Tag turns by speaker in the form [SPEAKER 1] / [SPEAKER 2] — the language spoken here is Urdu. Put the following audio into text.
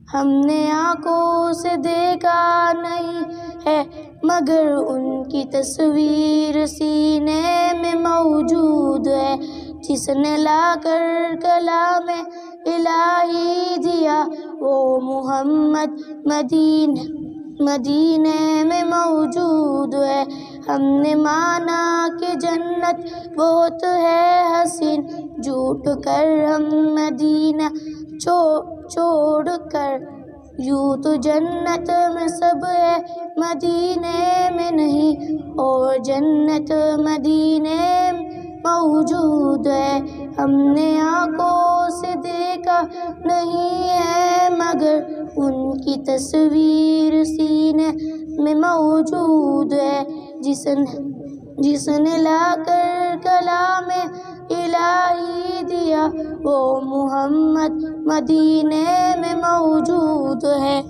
[SPEAKER 1] ہم نے آنکھوں سے دیکھا نہیں ہے مگر ان کی تصویر سینے میں موجود ہے، جس نے لا کر کلام الہی دیا وہ محمد مدینے میں موجود ہے۔ ہم نے مانا کہ جنت بہت ہے حسین، جھوٹ کر ہم مدینہ چھوڑ کر، یوں تو جنت میں سب ہے مدینے میں نہیں، اور جنت مدینے میں موجود ہے۔ ہم نے آنکھوں سے دیکھا نہیں ہے مگر ان کی تصویر سینے میں موجود ہے، جس نے لا کر کلام الہی دیا وہ محمد مدینے میں موجود ہے۔